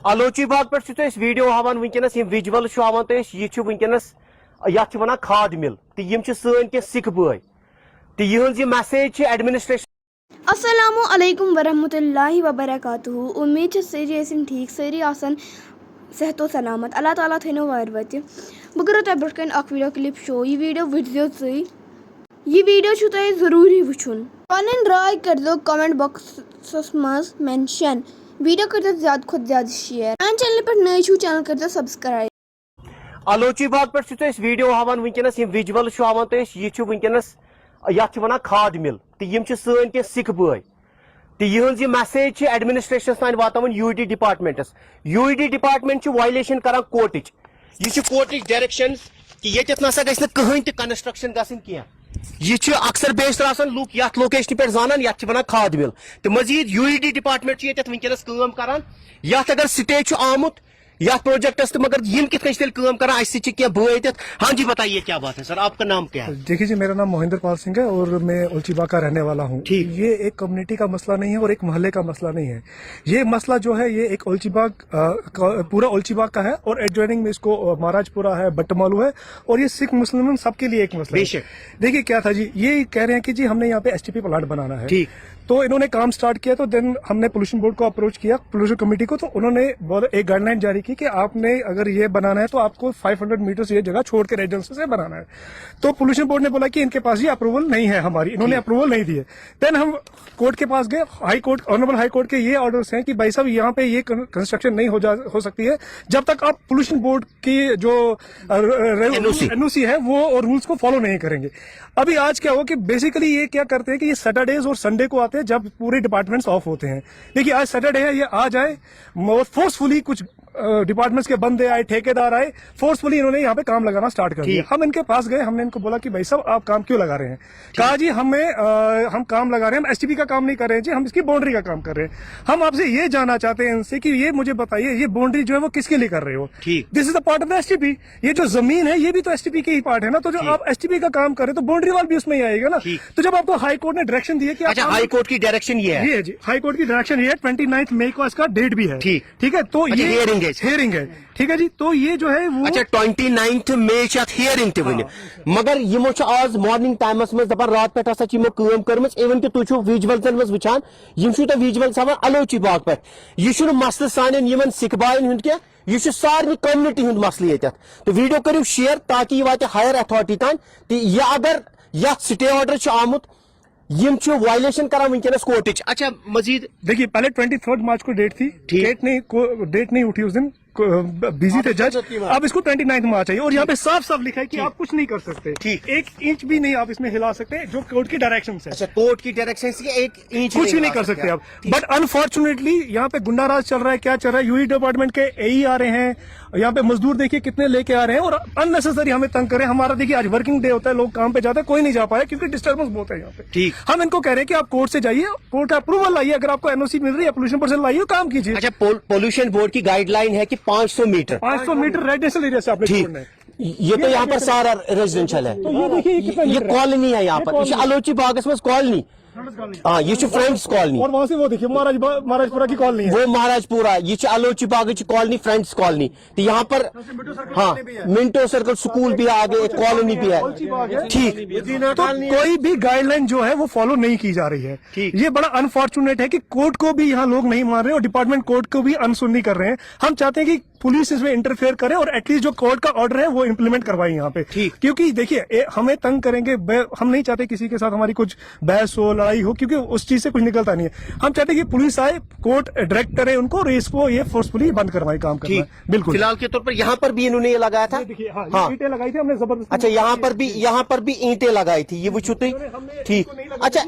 आलोची बाग पे video हावान वनकस visual हावान तो यह वनकस ये वन खाद मिल तो सन कह सिख बॉय तो यह मैसेज एडमिनिस्ट्रेशन। अस्सलामु अलैकुम वरहमतुल्लाहि वबरकातुहू। उम्मीद है सारी ऐसी ठीक सारी आसन सेहतो सलामत अल्लाह ताला थनो वार वत बह करो तह ब्रोट कन वीडियो क्लिप शो। यह वीडियो वुचो तुम यह वीडियो तुम जरूरी वुचन। पन राय कर दो कमेंट बॉक्स मज मेंशन। वीडियो कर दो ज्यादा खुद ज्यादा शेयर। चैनल पर नए छू चैनल कर दो सब्सक्राइब। आलोची बाग पे वीडियो हावान वनकस विजुअल हावान तो यह वनकस ये वन खाद मिल तो सन कह सिख बॉय तो यह मैसेज एडमिनिस्ट्रेशन तान वातावन यूईडी डिपार्टमेंटस। यूईडी डिपार्टमेंट वायलेशन करान कोर्टच यह कोर्टच डायरेक्शन कि ये नसा गि कहीं कंस्ट्रक्शन गि यह अक्सर बेशतर आसान लूक ये लोकेशन पे जानान ये वन खाद मिल तो मजीद यूईडी डिपार्टमेंट वनकस करान ये अगर स्टे आमुत या प्रोजेक्टस तो मगर यम कित काम करा बत। हाँ जी बताइए क्या बात है सर, आपका नाम क्या है? देखिए जी, मेरा नाम मोहिंदर पाल सिंह है और मैं उलचीबाग का रहने वाला हूँ। ठीक। ये एक कम्युनिटी का मसला नहीं है और एक मोहल्ले का मसला नहीं है। ये मसला जो है ये एक उलचीबाग पूरा उलचीबाग का है और एडजॉइनिंग में इसको महाराजपुरा है, बट्टमालू है और ये सिख मुस्लिम सबके लिए एक मसला है। देखिए क्या था जी, ये कह रहे हैं कि जी हमने यहाँ पे एसटीपी प्लांट बनाना है। ठीक। तो इन्होंने काम स्टार्ट किया तो देन हमने पोल्यूशन बोर्ड को अप्रोच किया, पोल्यूशन कमेटी को, तो उन्होंने एक गाइडलाइन जारी की कि आपने अगर ये बनाना है तो आपको 500 मीटर से ये जगह छोड़ के रेजिडेंस से बनाना है। तो पोल्यूशन बोर्ड ने बोला कि इनके पास ये अप्रूवल नहीं है हमारी, इन्होंने अप्रूवल नहीं दिए। देन हम कोर्ट के पास गए, high court, honourable high court के ये ऑर्डर्स हैं कि भाई साहब यहाँ पे ये कंस्ट्रक्शन नहीं हो सकती है जब तक आप पोल्यूशन बोर्ड की जो एनओसी है वो और रूल्स को फॉलो नहीं करेंगे। अभी आज क्या हुआ कि बेसिकली ये क्या करते हैं कि ये सैटरडेज और संडे को आते हैं जब पूरे डिपार्टमेंट्स ऑफ होते हैं। देखिए आज सैटरडे है, ये आज आए फोर्सफुली, कुछ डिपार्टमेंट्स के बंदे आए, ठेकेदार आए, फोर्सफुली इन्होंने यहाँ पे काम लगाना स्टार्ट कर दिया। हम इनके पास गए, हमने इनको बोला कि भाई साहब आप काम क्यों लगा रहे हैं? कहा जी हम काम लगा रहे हैं, हम एसटीपी का काम नहीं कर रहे हैं जी, हम इसकी बाउंड्री का काम कर रहे हैं। हम आपसे ये जानना चाहते हैं इनसे कि ये मुझे बताइए ये बाउंड्री जो है वो किसके लिए कर रहे हो? This is the part of the STP. ये जो जमीन है ये भी तो एसटीपी के ही पार्ट है ना, तो जो आप एसटीपी का काम कर रहे हो तो बाउंड्री वाल भी उसमें ही आएगा ना। तो जब आपको हाई कोर्ट ने डायरेक्शन दिया कि अच्छा, हाई कोर्ट की डायरेक्शन ये है जी, हाई कोर्ट की डायरेक्शन ये है, 29 मई को इसका डेट भी है। ठीक है, तो ये हियरिंग है। ठीक है जी, तो ये जो है वो अच्छा 29 मई हियरिंग ते वन मगर यमो आज मॉर्निंग टाइमस में दपान रात पे काम कर्म इवन कि तुम विजुअल्सन मज वुचान तो विजुअल्स हां आलोची बाग पे यह मसल सान सिख बायन हुंद क्या, यह सारे कम्युनिटी हुंद मसल ये। तो वीडियो करो शेयर ताकि यह वात हायर अथॉरिटी तान। तो यह अगर यह स्टे ऑर्डर आमुत यम वायलेशन करा वनकस कोर्ट। अच्छा मजीद देखिए, पहले 23 मार्च को डेट थी, डेट नहीं उठी उस दिन, बिजी थे जज। अब इसको 29 मार्च चाहिए और यहाँ पे साफ साफ लिखा है कि आप कुछ नहीं कर सकते, एक इंच भी नहीं आप इसमें हिला सकते, जो कोर्ट की डायरेक्शन है। अच्छा, कोर्ट की डायरेक्शन से एक इंच कुछ भी नहीं कर सकते आप। बट अनफॉर्चुनेटली यहाँ पे गुंडाराज चल रहा है। क्या चल रहा है? यूई डिपार्टमेंट के एई आ रहे हैं, यहाँ पे मजदूर देखिए कितने लेके आ रहे हैं और अननेसेसरी हमें तंग करें। हमारा देखिए आज वर्किंग डे होता है, लोग काम पे जाते हैं, कोई नहीं जा पाया क्योंकि डिस्टर्बेंस बहुत है यहाँ पे। हम इनको कह रहे हैं कि आप कोर्ट से जाइए, कोर्ट का अप्रूवल लाइए, अगर आपको एनओसी मिल रही है पोल्यूशन बोर्ड से लाइए, काम कीजिए। अच्छा, पोल्यूशन बोर्ड की गाइडलाइन है कि 500 मीटर रेजिडेंशियल एरिया से आपने छोड़ना है। ये तो यहाँ पर सारा रेजिडेंशियल है। तो ये देखिए ये कॉलोनी है, यहाँ पर आलोची बाग में कॉलोनी। हाँ, ये फ्रेंड्स कॉलोनी और वहाँ से वो देखिए महाराजपुरा की कॉलोनी है, वो महाराजपुरा, ये आलोची बाग कॉलोनी, फ्रेंड्स कॉलोनी। तो यहाँ पर हाँ मिंटो सर्कल स्कूल भी आगे, कॉलोनी भी है। ठीक, तो कोई भी गाइडलाइन जो है वो फॉलो नहीं की जा रही है। ये बड़ा अनफॉर्चुनेट है कि कोर्ट को भी यहाँ लोग नहीं मान रहे और डिपार्टमेंट कोर्ट को भी अनसुनी कर रहे हैं। हम चाहते हैं कि पुलिस इसमें इंटरफेयर करे और एटलीस्ट जो कोर्ट का ऑर्डर है वो इम्प्लीमेंट करवाए यहाँ पे। क्योंकि देखिए हमें तंग करेंगे, हम नहीं चाहते किसी के साथ हमारी कुछ बहस हो, लड़ाई हो, क्योंकि उस चीज से कुछ निकलता नहीं है। हम चाहते हैं कि पुलिस आए, कोर्ट डायरेक्ट करे उनको, रेस को ये फोर्सफुली बंद करवाए काम करना। बिल्कुल। फिलहाल के तौर पर यहाँ पर भी इन्होंने ये लगाया था, ईंटें लगाई थी हमने जबरदस्त। अच्छा, यहाँ पर भी ईंटें लगाई थी, ये वो छुट्टी। ठीक। अच्छा,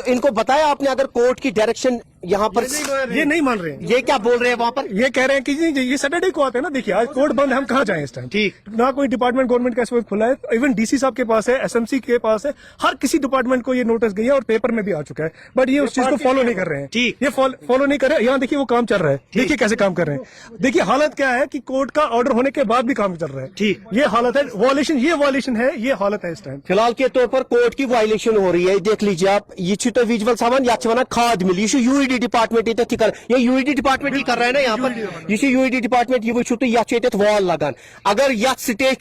इनको बताया आपने अगर कोर्ट की डायरेक्शन यहाँ पर ये नहीं मान रहे हैं? ये क्या बोल रहे हैं वहाँ पर? ये कह रहे हैं कि ये सैटरडे को आते हैं ना। देखिए आज कोर्ट बंद है, हम कहाँ जाएं इस टाइम? ना कोई डिपार्टमेंट गवर्नमेंट का इस वक्त खुला है, इवन डीसी साहब के पास है, एसएमसी के पास है, हर किसी डिपार्टमेंट को ये नोटिस गई है और पेपर में भी आ चुका है। बट ये उस चीज को फॉलो नहीं कर रहे हैं। ये फॉलो नहीं कर रहे हैं। यहाँ देखिए वो काम चल रहा है, देखिए कैसे काम कर रहे हैं। देखिए हालत क्या है कि कोर्ट का ऑर्डर होने के बाद भी काम चल रहा है। ये हालत है, वायलेशन है, ये हालत है इस टाइम। फिलहाल के तौर पर कोर्ट की वायलेशन हो रही है, देख लीजिए आप। ये तो विजुअल्स हां, या खाद मिल, यह यूईडी UED डिपार्टमेंट ये कर, ये UED डिपार्टमेंट ही कर रहा है ना यहाँ पर, ये UED डिपार्टमेंट ये वुचु तो ये वॉल लगान, अगर ये स्टे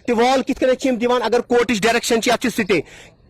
तो वॉल कित कन दिवान, अगर कोर्ट डायरेक्शन स्टे,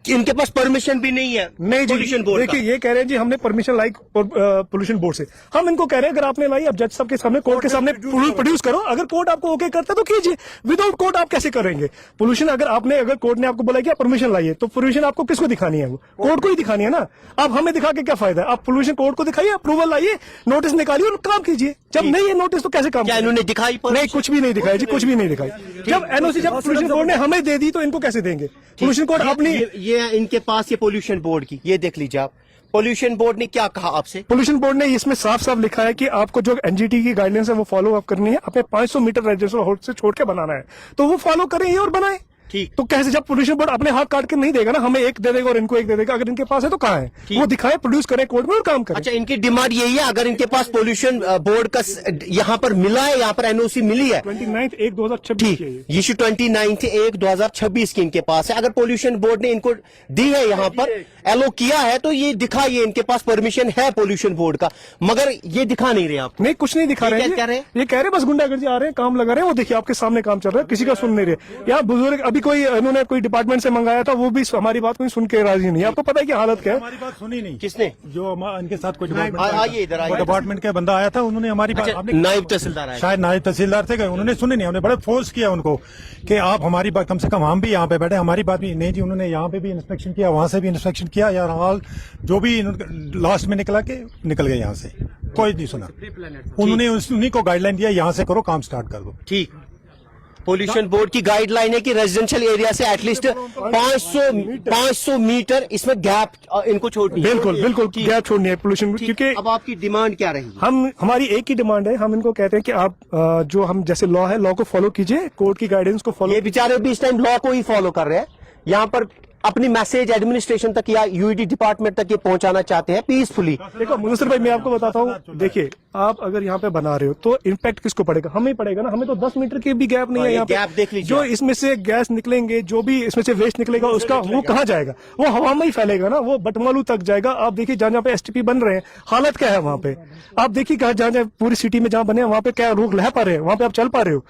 इनके पास परमिशन भी नहीं है। नहीं जी, पोल्यूशन बोर्ड देखिए ये कह रहे हैं जी हमने परमिशन लाई पोल्यूशन बोर्ड से, हम इनको कह रहे हैं अगर आपने लाई अब जज साहब के सामने कोर्ट के सामने प्रोड्यूस करो, अगर कोर्ट आपको ओके करता तो कीजिए, विदाउट कोर्ट आप कैसे करेंगे पोल्यूशन? अगर कोर्ट ने आपको बोला कि आप परमिशन लाइए तो परमिशन आपको किसको दिखानी है? वो कोर्ट को ही दिखानी है ना। आप हमें दिखा के क्या फायदा है? आप पोल्यूशन कोर्ट को दिखाइए, अप्रूवल लाइए, नोटिस निकालिए और काम कीजिए। जब नहीं है नोटिस तो कैसे काम? क्या इन्होंने दिखाई? नहीं, कुछ भी नहीं दिखाया जी, कुछ भी नहीं दिखाई। जब एनओसी जब पोल्यूशन बोर्ड ने हमें दे दी तो इनको कैसे देंगे? पोल्यूशन कोर्ट अपनी ये इनके पास ये पोल्यूशन बोर्ड की, ये देख लीजिए आप, पोल्यूशन बोर्ड ने क्या कहा आपसे? पोल्यूशन बोर्ड ने इसमें साफ साफ लिखा है कि आपको जो एनजीटी की गाइडेंस है वो फॉलो अप करनी है, अपने 500 मीटर रेजिडेंशियल होल्ड से छोड़ के बनाना है, तो वो फॉलो करें और बनाए। ठीक। तो कैसे? जब पोल्यूशन बोर्ड अपने हाथ काट के नहीं देगा ना, हमें एक दे देगा और इनको एक दे देगा, अगर इनके पास है तो कहाँ है? वो दिखाए, प्रोड्यूस करें कोर्ट में और काम करें। अच्छा, इनकी डिमांड यही है, अगर इनके पास पोल्यूशन बोर्ड का यहाँ पर मिला है, यहाँ पर एनओसी मिली है 29/1/2026 की है ये। ये 29/1/2026 की इनके पास है, अगर पोल्यूशन बोर्ड ने इनको दी है यहाँ पर एलो किया है तो ये दिखाइए इनके पास परमिशन है पोल्यूशन बोर्ड का, मगर ये दिखा नहीं रहे आप। नहीं, कुछ नहीं दिखा रहे हैं, ये कह रहे बस गुंडागर्दी आ रहे हैं, काम लगा रहे हैं। वो देखिए आपके सामने काम चल रहा है, किसी का सुन नहीं रहे। यहाँ बुजुर्ग अभी कोई इन्होंने कोई डिपार्टमेंट से मंगाया था, वो भी हमारी बात कोई सुन के राजी नहीं। आपको पता है कि हालत क्या है? हमारी बात सुनी नहीं। किसने? जो इनके साथ कोई आइए इधर आइए। डिपार्टमेंट का बंदा आया था, उन्होंने हमारी बात, आपने नायब तहसीलदार आए, शायद नायब तहसीलदार थे, उन्होंने सुनी नहीं, उन्होंने बड़े फोर्स किया उनको कि आप हमारी बात, कम से कम हम भी यहाँ पे बैठे, हमारी बात भी नहीं जी। उन्होंने यहाँ पे भी इंस्पेक्शन किया, वहां से भी इंस्पेक्शन किया, यार हाल जो भी लास्ट में निकल गए यहाँ से, कोई नहीं सुना। उन्होंने उन्हीं को गाइडलाइन दिया, यहाँ से करो, काम स्टार्ट कर दो। ठीक। पोल्यूशन बोर्ड की गाइडलाइन है कि रेजिडेंशियल एरिया से एटलीस्ट 500 मीटर इसमें गैप इनको छोड़नी है। बिल्कुल गैप छोड़नी है पोल्यूशन, क्योंकि अब आपकी डिमांड क्या रही? हमारी एक ही डिमांड है, हम इनको कहते हैं कि आप जो हम जैसे लॉ है, लॉ को फॉलो कीजिए, कोर्ट की गाइडेंस को फॉलो। ये बेचारे भी इस टाइम लॉ को ही फॉलो कर रहे हैं, यहाँ पर अपनी मैसेज एडमिनिस्ट्रेशन तक या यूईडी डिपार्टमेंट तक ये पहुंचाना चाहते हैं पीसफुली। देखो मुनस्सर भाई, मैं आपको बताता हूँ, देखिए आप अगर यहाँ पे बना रहे हो तो इम्पैक्ट किसको पड़ेगा? हमें ही पड़ेगा ना। हमें तो 10 मीटर की भी गैप नहीं है यहाँ पे। गैप देख लीजिए, जो इसमें से गैस निकलेंगे, जो भी इसमें से वेस्ट निकलेगा, उसका वो कहाँ जाएगा? वो हवा में ही फैलेगा ना, वो बटमालू तक जाएगा। आप देखिए जहाँ जहाँ पे एसटीपी बन रहे हैं, हालत क्या है वहाँ पे? आप देखिए जहाँ जहाँ पूरी सिटी में जहाँ बने वहाँ पे क्या लोग रह पा रहे हैं, वहाँ पे आप चल पा रहे हो?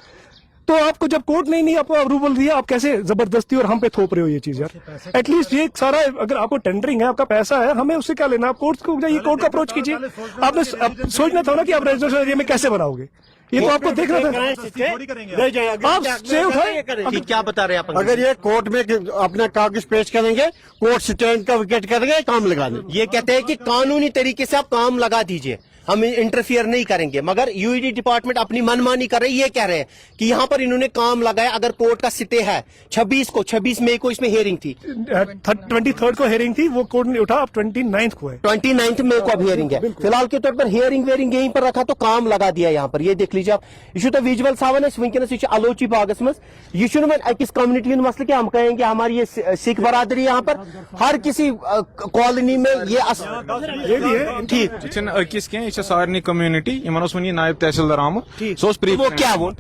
तो आपको जब कोर्ट नहीं आपको अप्रूवल दिया, आप कैसे जबरदस्ती और हम पे थोप रहे हो ये चीज? यार एटलीस्ट ये सारा, अगर आपको टेंडरिंग है, आपका पैसा है, हमें उससे क्या लेना? आप कोर्ट को जाइए, कोर्ट का अप्रोच कीजिए। आपने सोचना था ना कि आप रेजिडेंशियल एरिया में कैसे बनाओगे, ये तो आपको देखना था। आप स्टे उठाए, क्या बता रहे हैं आप? अगर ये कोर्ट में अपना कागज पेश करेंगे, कोर्ट स्टैंड का विकेट करेंगे, काम लगा देंगे। ये कहते हैं कि कानूनी तरीके से आप काम लगा दीजिए, हम इंटरफियर नहीं करेंगे, मगर यूईडी डिपार्टमेंट अपनी मनमानी कर रही है। ये कह रहे हैं कि यहाँ पर इन्होंने काम लगाया, अगर कोर्ट का स्टे है 26 मई को इसमें हियरिंग थी, 23 को हियरिंग थी, वो कोर्ट ने उठा, अब 29 को है, 29 मई को अब हियरिंग है। फिलहाल के तौर पर हियरिंग वेयरिंग यहीं पर रखा, तो काम लगा दिया यहाँ पर। ये देख लीजिए आप, यह तो विजुअल सावन वनकस अलोची बागस मज, यह अकिस कम्युनिटी मसले कि हम कहेंगे हमारी ये सिख बरादरी यहाँ पर हर किसी कॉलोनी में ये भी है। ठीक, सारे कम्युनिटी वन नायब तहसीलदार आमुत वो क्या वो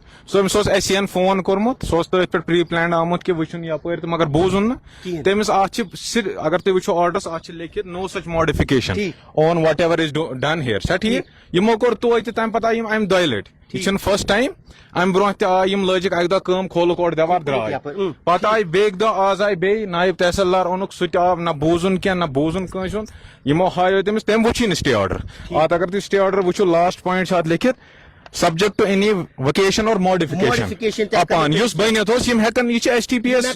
एन फोन कोर्मुत पे प्री प्लान आमुत कि वुन यपर तो मगर बूजुन न तमिस अगर तुम वो ऑर्डर्स लिखित no such modification on whatever is done here सा ठीक यमो कोर तो तम पता अम दो लट यह फर्स्ट टाइम अम ब्रोह तम लजिक अक दम खोलुक और देवार द्राय पत आय बेक दह आज आय बे नायब तहसीलदार ओनुक सह आव न बूजुन क्या न बूजुन कंस यमो हायो तमिस तम वुची स्टे ऑर्डर अत अगर तुम स्टे ऑर्डर वो लास्ट पॉइंट अत लिखित सब्जेक्ट टू एनी वकेशन और मॉडिफिकेशन अपान बनित हेकन यह STPS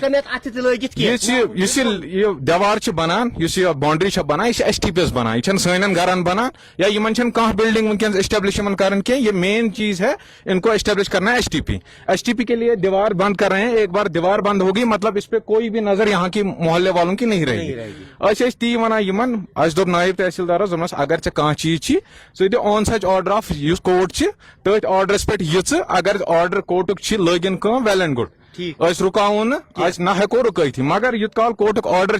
देवार बनान बाउंड्री बनान यह STPS बनान यह सन गरन बनान या इन कह बिल्डिंग वनकस एस्टेब्लिश कर ये मेन चीज है इनको एस्टेब्लिश करना है STP के लिए दीवार बंद कर रहे हैं। एक बार दीवार बंद होगी मतलब इस पे कोई भी नजर यहाँ की मोहल्ले वालों की नहीं रहेगी। ती वन दोप नायब तहसीलदार अगर कह चीज सह on such order of court तथ ऑर्डरस पे अगर ऑर्डर कोर्टुक लगिन वेल एंड गुड रुकाव ना हेको रुकि मगर युत काल कोर्टुक ऑर्डर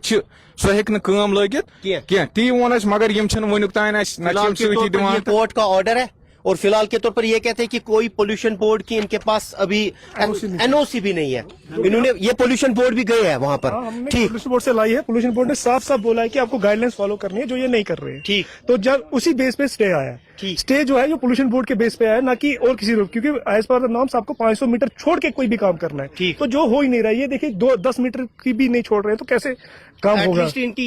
सह हेम लगित कह ती वोन मगर वनुक तान कोर्ट का ऑर्डर है और फिलहाल के तौर पर ये कहते हैं कि कोई पोल्यूशन बोर्ड की इनके पास अभी एनओसी भी नहीं है। इन्होंने ये पोल्यूशन बोर्ड भी गए हैं वहां पर। हमने ठीक, पोल्यूशन बोर्ड से लाई है। पोल्यूशन बोर्ड ने साफ साफ बोला है कि आपको गाइडलाइंस फॉलो करनी है, जो ये नहीं कर रहे हैं। ठीक। तो जब उसी बेस पे स्टे आया है, ठीक। स्टे जो है जो पोल्यूशन बोर्ड के बेस पे आया है, ना कि और किसी रूप, क्योंकि एज पर द नॉर्म्स आपको 500 मीटर छोड़ के कोई भी काम करना है। ठीक। तो जो हो ही नहीं रहा है, ये देखिए 10 मीटर की भी नहीं छोड़ रहे हैं, तो कैसे काम होगा? एटलीस्ट इनकी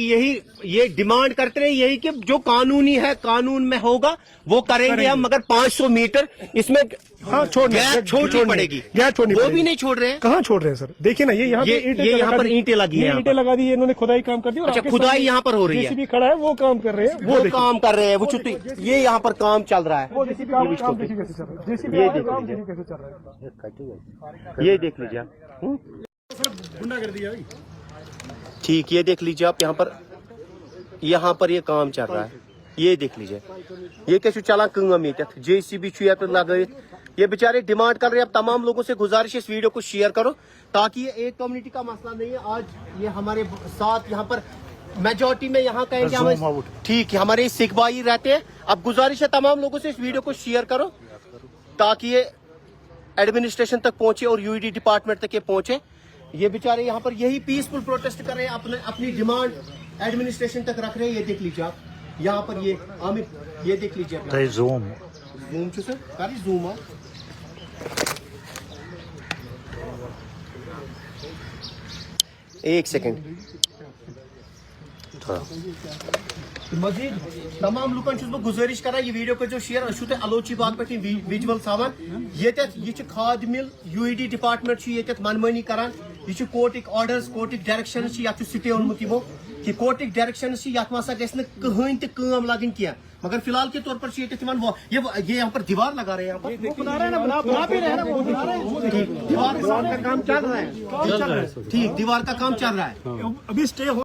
ये डिमांड करते रहे यही कि जो कानूनी है कानून में होगा वो करेंगे हम, मगर 500 मीटर इसमें हाँ छोड़ना गैप छोड़नी पड़ेगी। गैप छोड़नी वो पड़ेगी। भी नहीं छोड़ रहे हैं। कहाँ छोड़ रहे हैं सर? देखिए ना, ये यहाँ पे ये यहाँ पर ईंटें लगी हैं, यहाँ ईंटें लगा दी है इन्होंने, खुदाई काम कर दी। अच्छा, खुदाई यहाँ पर हो रही है। जेसीबी खड़ा है, वो काम कर रहे हैं। वो काम कर रहे हैं, वो छुट्टी, ये यहाँ पर काम चल रहा है। वो जेसीबी काम देखिए कैसे चल रहा है। जेसीबी ये काम देखिए। देखिए कैसे चल रहा है। ये देख लीजिए आप। गुंडा कर दिया भाई। ठीक, ये देख लीजिए आप, यहाँ पर ये काम चल रहा है। ये देख लीजिए, ये क्या चला काम ये JCB लगाइथ। ये बेचारे डिमांड कर रहे हैं। अब तमाम लोगों से गुजारिश है इस वीडियो को शेयर करो, ताकि ये एक कम्युनिटी का मसला नहीं है। आज ये हमारे साथ यहाँ पर मेजोरिटी में यहाँ कहेंगे हम, ठीक है, हमारे सिख भाई रहते हैं। अब गुजारिश है तमाम लोगों से इस वीडियो को शेयर करो, ताकि ये एडमिनिस्ट्रेशन तक पहुंचे और UED डिपार्टमेंट तक ये पहुंचे। ये बेचारे यहाँ पर यही पीसफुल प्रोटेस्ट कर रहे हैं, अपनी डिमांड एडमिनिस्ट्रेशन तक रख रहे हैं। ये देख लीजिए आप, यहाँ पर ये आमिर, ये देख लीजिए आप, जूम सर, कारी जूम आ। एक सेकंड। हाँ, मजीद तमाम लुकन छुस बह गुजारिश कर ये वीडियो को शेयर अशु तुम अलोची बाग पे विजुअल सावन ये खाद मिल UED डिपार्टमेंट ये मनमानी करान। ये कोर्टिक ऑर्डर्स, कोर्टिक डायरेक्शन स्टे ओनमुत यमो कि कोर्टिक डायरेक्शन कहीं तम लगन क्या, मगर फिलहाल के तौर पर ये यहाँ पर दीवार लगा रहे हैं। यहाँ पर दीवार का काम चल रहा है। ठीक, दीवार का काम चल रहा है। अभी स्टे हो